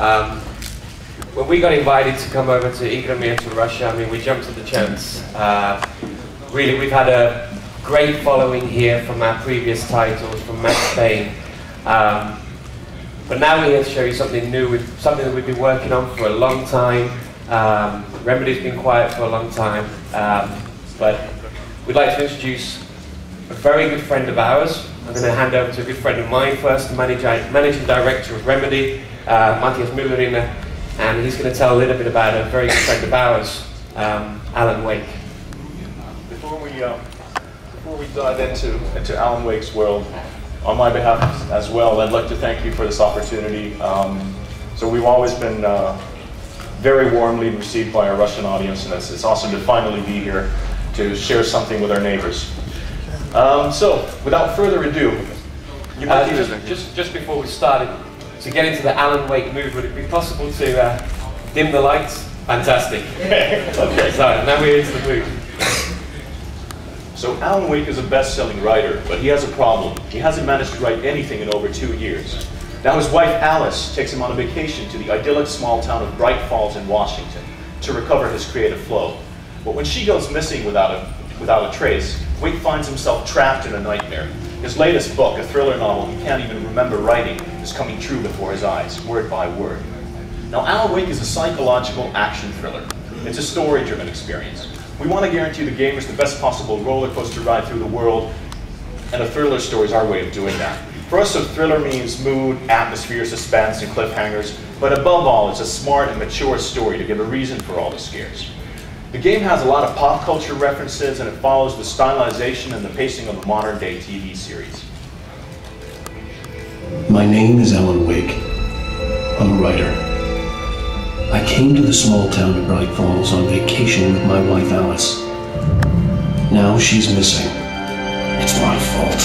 When we got invited to come over to Igромir to Russia, I mean, we jumped at the chance. Really, we've had a great following here from our previous titles, from Max Payne. But now we're here to show you something new, something that we've been working on for a long time. Remedy's been quiet for a long time, but we'd like to introduce a very good friend of ours. I'm going to hand over to a good friend of mine first, the managing director of Remedy, Matthias Mülleriner, and he's going to tell a little bit about a very good friend of ours, Alan Wake. Before we dive into Alan Wake's world, on my behalf as well, I'd like to thank you for this opportunity. So we've always been very warmly received by our Russian audience, and it's awesome to finally be here to share something with our neighbors. So, without further ado, just before we started, to get into the Alan Wake mood, would it be possible to dim the lights? Fantastic. Okay. So, now we're into the mood. So Alan Wake is a best-selling writer, but he has a problem. He hasn't managed to write anything in over 2 years. Now his wife Alice takes him on a vacation to the idyllic small town of Bright Falls in Washington to recover his creative flow. But when she goes missing without a trace, Wake finds himself trapped in a nightmare. His latest book, a thriller novel he can't even remember writing, is coming true before his eyes, word by word. Now Alan Wake is a psychological action thriller. It's a story-driven experience. We want to guarantee the gamers the best possible roller coaster ride through the world, and a thriller story is our way of doing that. For us, a thriller means mood, atmosphere, suspense, and cliffhangers, but above all, it's a smart and mature story to give a reason for all the scares. The game has a lot of pop culture references, and it follows the stylization and the pacing of a modern-day TV series. My name is Alan Wake. I'm a writer. I came to the small town of Bright Falls on vacation with my wife Alice. Now she's missing. It's my fault.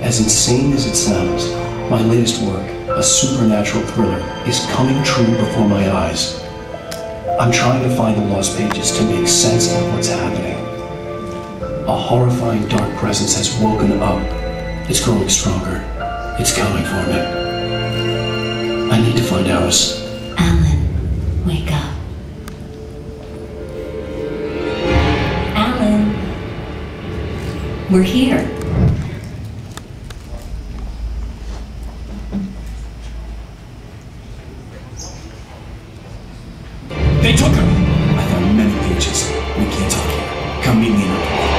As insane as it sounds, my latest work, a supernatural thriller, is coming true before my eyes. I'm trying to find the lost pages to make sense of what's happening. A horrifying dark presence has woken up. It's growing stronger. It's coming for me. I need to find Alice. Alan, wake up. Alan, we're here. They took her! I found many pages. We can't talk here. Come meet me in the hall.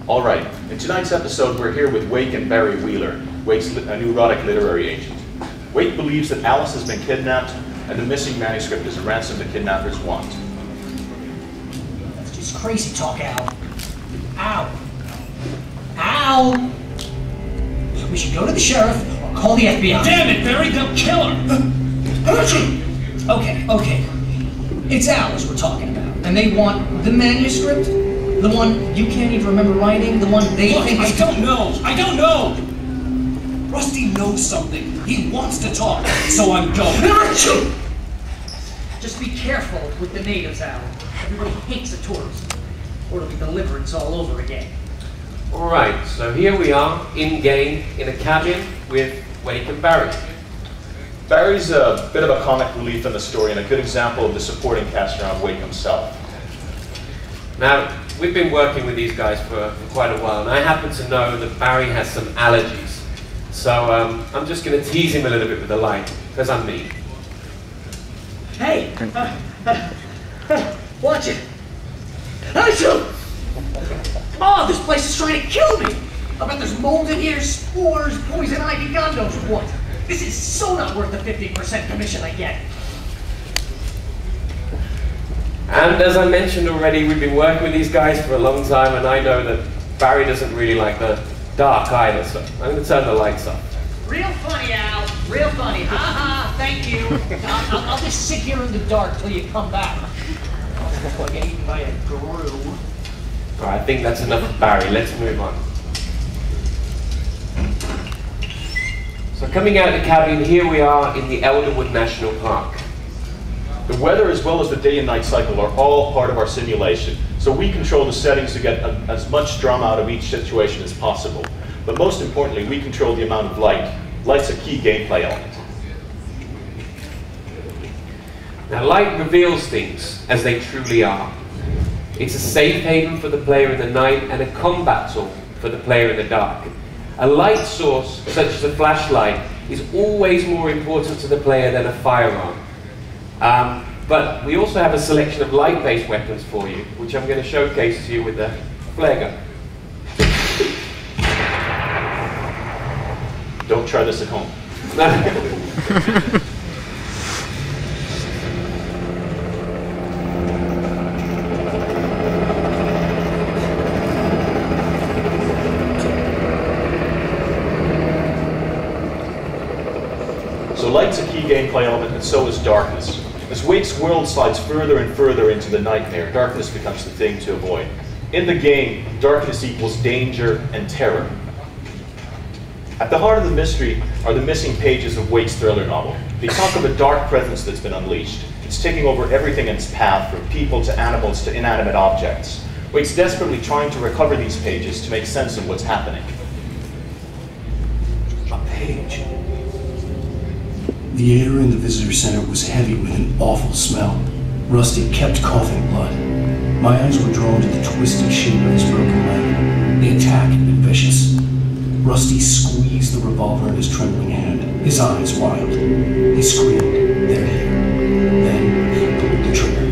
All right, in tonight's episode, we're here with Wake and Barry Wheeler, Wake's neurotic literary agent. Wake believes that Alice has been kidnapped, and the missing manuscript is a ransom the kidnappers want. That's just crazy talk, Al. Ow. Ow! We should go to the sheriff or call the FBI. Damn it, Barry, they'll kill her! Okay. It's Alice we're talking about. And they want the manuscript? The one you can't even remember writing? The one they think is... I don't know! Rusty knows something. He wants to talk, so I'm going. Just be careful with the natives, Al. Everybody hates a tourist. Or it'll be deliverance all over again. Alright, so here we are, in-game, in a cabin with Wake and Barry. Barry's a bit of a comic relief in the story and a good example of the supporting cast around Wake himself. Now, we've been working with these guys for quite a while, and I happen to know that Barry has some allergies. So I'm just going to tease him a little bit with the light, because I'm me. Hey! Watch it! Achoo! Oh, this place is trying to kill me! I bet there's mold in here, spores, poison ivy, God knows what. This is so not worth the 50% commission I get. And as I mentioned already, we've been working with these guys for a long time, and I know that Barry doesn't really like the dark either, so I'm going to turn the lights off. Real funny, Al. Real funny. Ha-ha, thank you. I'll just sit here in the dark till you come back. I'll get eaten by a guru. All right, I think that's enough of Barry. Let's move on. So coming out of the cabin, here we are in the Elderwood National Park. The weather as well as the day and night cycle are all part of our simulation, so we control the settings to get as much drama out of each situation as possible. But most importantly, we control the amount of light. Light's a key gameplay element. Now, light reveals things as they truly are. It's a safe haven for the player in the night and a combat tool for the player in the dark. A light source, such as a flashlight, is always more important to the player than a firearm. But we also have a selection of light-based weapons for you, which I'm going to showcase to you with the flare gun. Don't try this at home. So light's a key gameplay element, and so is darkness. As Wake's world slides further and further into the nightmare, darkness becomes the thing to avoid. In the game, darkness equals danger and terror. At the heart of the mystery are the missing pages of Wake's thriller novel. They talk of a dark presence that's been unleashed. It's taking over everything in its path, from people to animals to inanimate objects. Wake's desperately trying to recover these pages to make sense of what's happening. A page. The air in the visitor center was heavy with an awful smell. Rusty kept coughing blood. My eyes were drawn to the twisted shape of his broken leg. The attack had been vicious. Rusty squeezed the revolver in his trembling hand, his eyes wild. He screamed, "They're here." Then he pulled the trigger.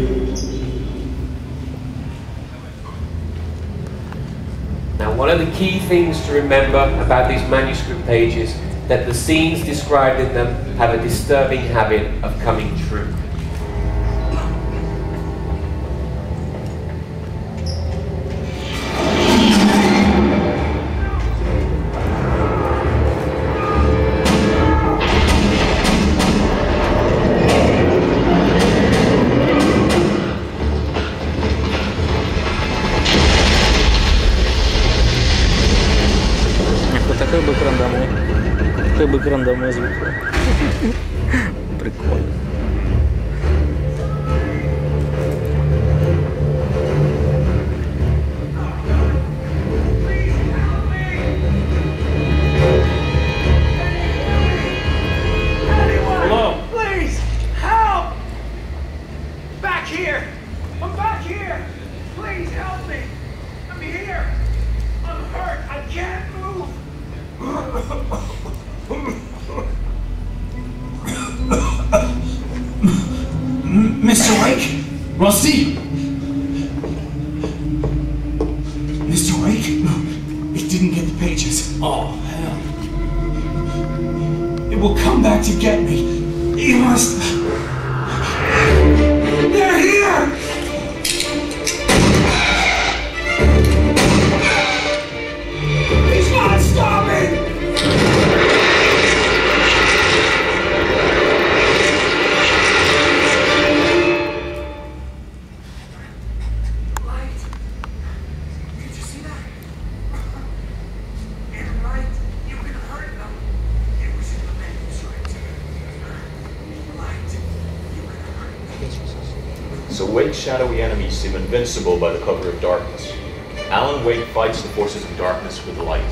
Now, one of the key things to remember about these manuscript pages is that the scenes described in them have a disturbing habit of coming true. Какой бы экран домой звук. Прикольно. Hello? Please, help! Back here! I'm back here! Please help me! I'm here! I'm hurt! I can't move! Mr. Wake? Rusty? Mr. Wake? It didn't get the pages. Oh, hell. It will come back to get me. You must... They're here! He's not stopping! So Wake's shadowy enemies seem invincible by the cover of darkness. Alan Wake fights the forces of darkness with light.